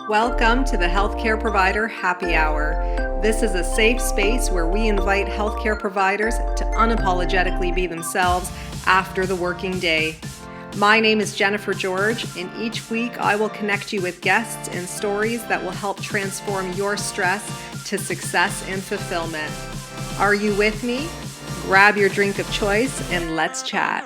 Welcome to the Healthcare Provider Happy Hour. This is a safe space where we invite healthcare providers to unapologetically be themselves after the working day. My name is Jennifer George, and each week I will connect you with guests and stories that will help transform your stress to success and fulfillment. Are you with me? Grab your drink of choice and let's chat.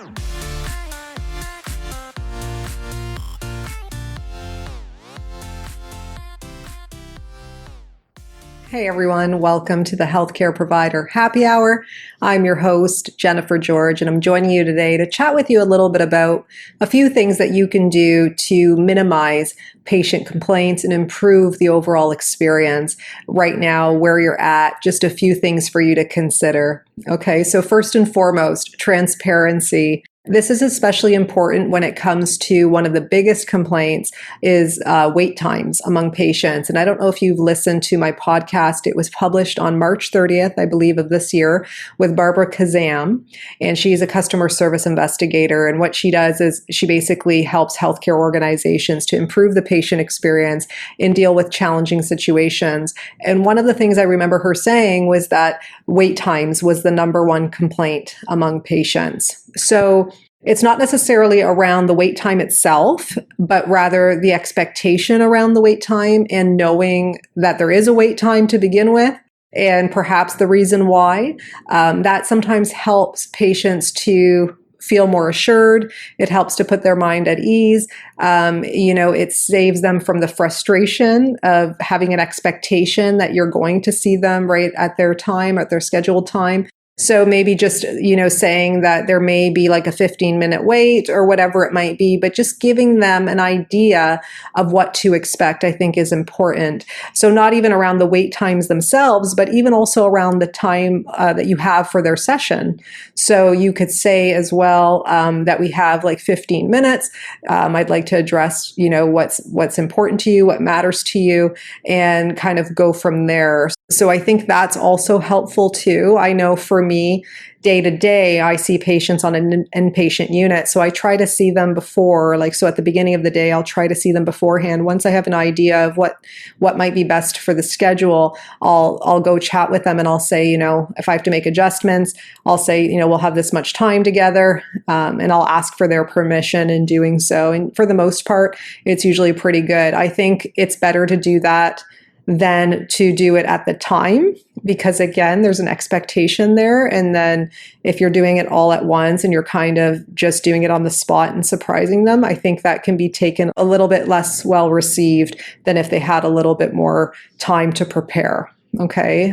Hey everyone, welcome to the Healthcare Provider Happy Hour. I'm your host, Jennifer George, and I'm joining you today to chat with you a little bit about a few things that you can do to minimize patient complaints and improve the overall experience right now where you're at. Just a few things for you to consider. Okay, so first and foremost, transparency. This is especially important when it comes to one of the biggest complaints is wait times among patients. And I don't know if you've listened to my podcast. It was published on March 30th, I believe, of this year with Barbara Kazam. And she's a customer service investigator. And what she does is she basically helps healthcare organizations to improve the patient experience and deal with challenging situations. And one of the things I remember her saying was that wait times was the number one complaint among patients. So it's not necessarily around the wait time itself, but rather the expectation around the wait time and knowing that there is a wait time to begin with, and perhaps the reason why. That sometimes helps patients to feel more assured. It helps to put their mind at ease. It saves them from the frustration of having an expectation that you're going to see them right at their time, at their scheduled time. So maybe just, saying that there may be like a 15-minute wait or whatever it might be, but just giving them an idea of what to expect, I think is important. So not even around the wait times themselves, but even also around the time that you have for their session. So you could say as well that we have like 15 minutes. I'd like to address, what's important to you, what matters to you, and kind of go from there. So I think that's also helpful too. I know for me, day to day, I see patients on an inpatient unit. So I try to see them before, so at the beginning of the day, I'll try to see them beforehand. Once I have an idea of what might be best for the schedule, I'll go chat with them and I'll say, if I have to make adjustments, I'll say, we'll have this much time together, and I'll ask for their permission in doing so. And for the most part, it's usually pretty good. I think it's better to do that than to do it at the time, because again, there's an expectation there. And then if you're doing it all at once and you're kind of just doing it on the spot and surprising them, I think that can be taken a little bit less well received than if they had a little bit more time to prepare. Okay.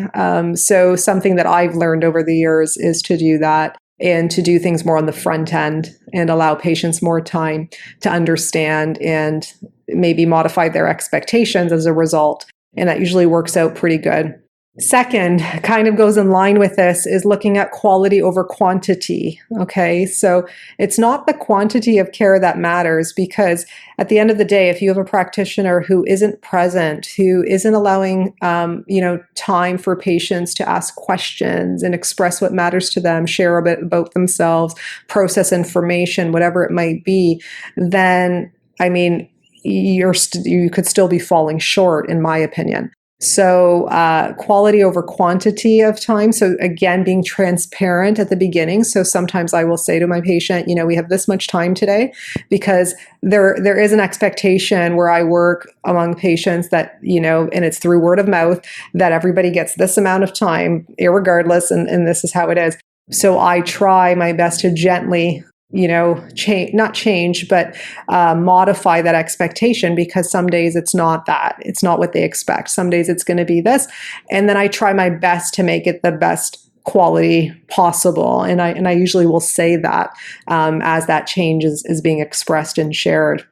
So something that I've learned over the years is to do that and to do things more on the front end and allow patients more time to understand and maybe modify their expectations as a result. And that usually works out pretty good. Second, kind of goes in line with this, is looking at quality over quantity. Okay, so it's not the quantity of care that matters, because at the end of the day, if you have a practitioner who isn't present, who isn't allowing time for patients to ask questions and express what matters to them, share a bit about themselves, process information, whatever it might be, then you could still be falling short, in my opinion. So quality over quantity of time. So again, being transparent at the beginning. So sometimes I will say to my patient, we have this much time today, because there is an expectation where I work among patients that, and it's through word of mouth, that everybody gets this amount of time, irregardless, and this is how it is. So I try my best to gently modify that expectation, because some days it's not that. It's not what they expect. Some days it's going to be this. And then I try my best to make it the best quality possible. And I usually will say that as that change is being expressed and shared.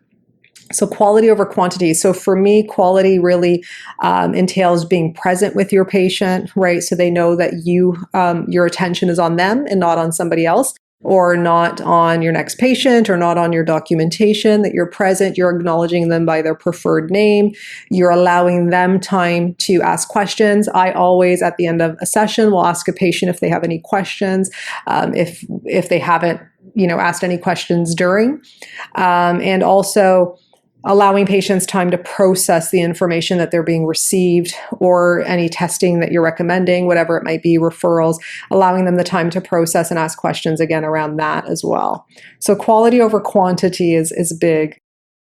So quality over quantity. So for me, quality really entails being present with your patient, right? So they know that your attention is on them and not on somebody else, or not on your next patient, or not on your documentation, that you're present, you're acknowledging them by their preferred name, you're allowing them time to ask questions. I always, at the end of a session, will ask a patient if they have any questions, if they haven't, asked any questions during. And also, allowing patients time to process the information that they're being received or any testing that you're recommending, whatever it might be, referrals, allowing them the time to process and ask questions again around that as well. So quality over quantity is big.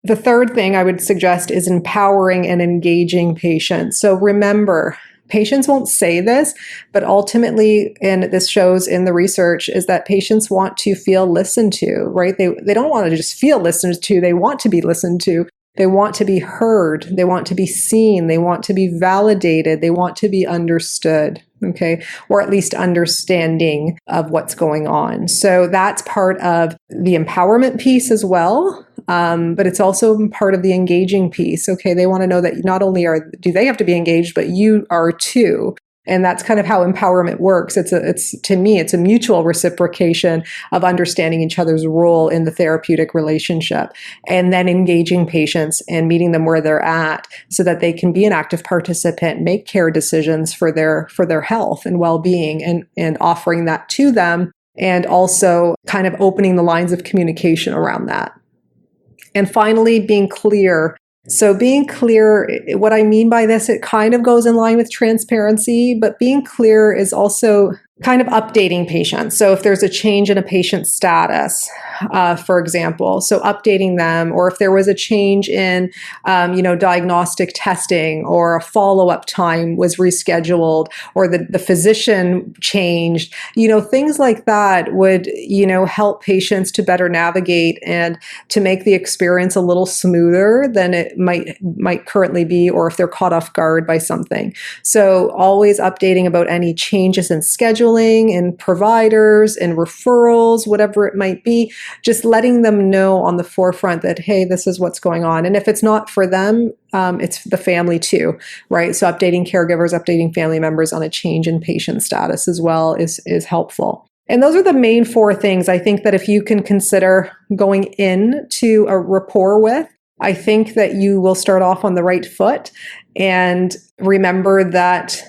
The third thing I would suggest is empowering and engaging patients. So remember, patients won't say this, but ultimately, and this shows in the research, is that patients want to feel listened to, right? They don't want to just feel listened to, they want to be listened to. They want to be heard. They want to be seen. They want to be validated. They want to be understood, okay? Or at least understanding of what's going on. So that's part of the empowerment piece as well. But it's also part of the engaging piece. Okay, they want to know that not only do they have to be engaged, but you are too. And that's kind of how empowerment works. To me, it's a mutual reciprocation of understanding each other's role in the therapeutic relationship, and then engaging patients and meeting them where they're at so that they can be an active participant, make care decisions for their health and well-being, and offering that to them, and also kind of opening the lines of communication around that. And finally, being clear. So being clear, what I mean by this, it kind of goes in line with transparency, but being clear is also kind of updating patients. So if there's a change in a patient's status, for example, so updating them, or if there was a change in, diagnostic testing, or a follow-up time was rescheduled, or the physician changed, things like that would, help patients to better navigate and to make the experience a little smoother than it might currently be, or if they're caught off guard by something. So always updating about any changes in scheduling, and providers and referrals, whatever it might be, just letting them know on the forefront that, hey, this is what's going on. And if it's not for them, it's the family too, right? So updating caregivers, updating family members on a change in patient status as well is helpful. And those are the main four things I think that if you can consider going into a rapport with, I think that you will start off on the right foot. And remember that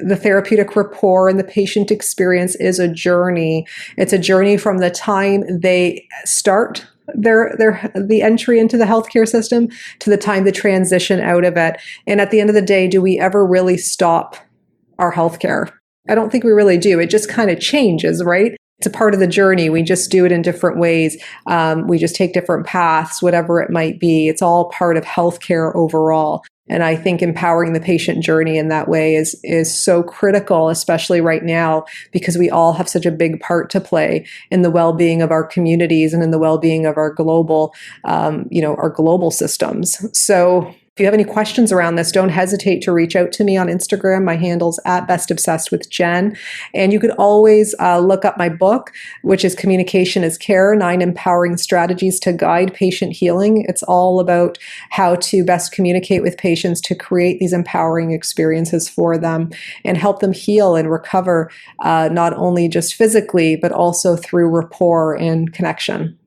the therapeutic rapport and the patient experience is a journey. It's a journey from the time they start the entry into the healthcare system to the time they transition out of it. And at the end of the day, do we ever really stop our healthcare? I don't think we really do. It just kind of changes, right? It's a part of the journey. We just do it in different ways. We just take different paths, whatever it might be. It's all part of healthcare overall. And I think empowering the patient journey in that way is so critical, especially right now, because we all have such a big part to play in the well-being of our communities and in the well-being of our global systems. So if you have any questions around this, don't hesitate to reach out to me on Instagram. My handle's @bestobsessedwithjen. And you could always look up my book, which is Communication is Care, 9 Empowering Strategies to Guide Patient Healing. It's all about how to best communicate with patients to create these empowering experiences for them and help them heal and recover, not only just physically, but also through rapport and connection.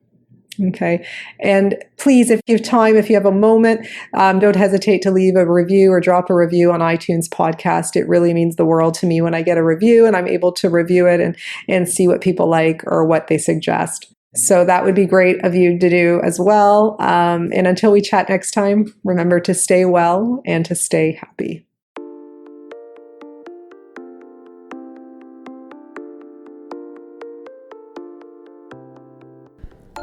Okay. And please, if you have time, if you have a moment, don't hesitate to leave a review or drop a review on iTunes podcast. It really means the world to me when I get a review and I'm able to review it and see what people like or what they suggest. So that would be great of you to do as well. And until we chat next time, remember to stay well and to stay happy.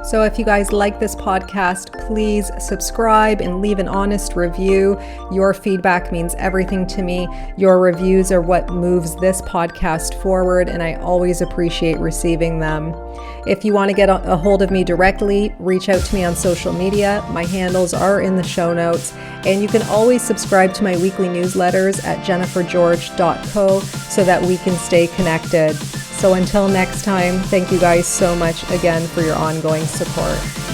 So if you guys like this podcast, please subscribe and leave an honest review. Your feedback means everything to me. Your reviews are what moves this podcast forward, and I always appreciate receiving them. If you want to get a hold of me directly, reach out to me on social media. My handles are in the show notes, and you can always subscribe to my weekly newsletters at jennifergeorge.co so that we can stay connected. So until next time, thank you guys so much again for your ongoing support.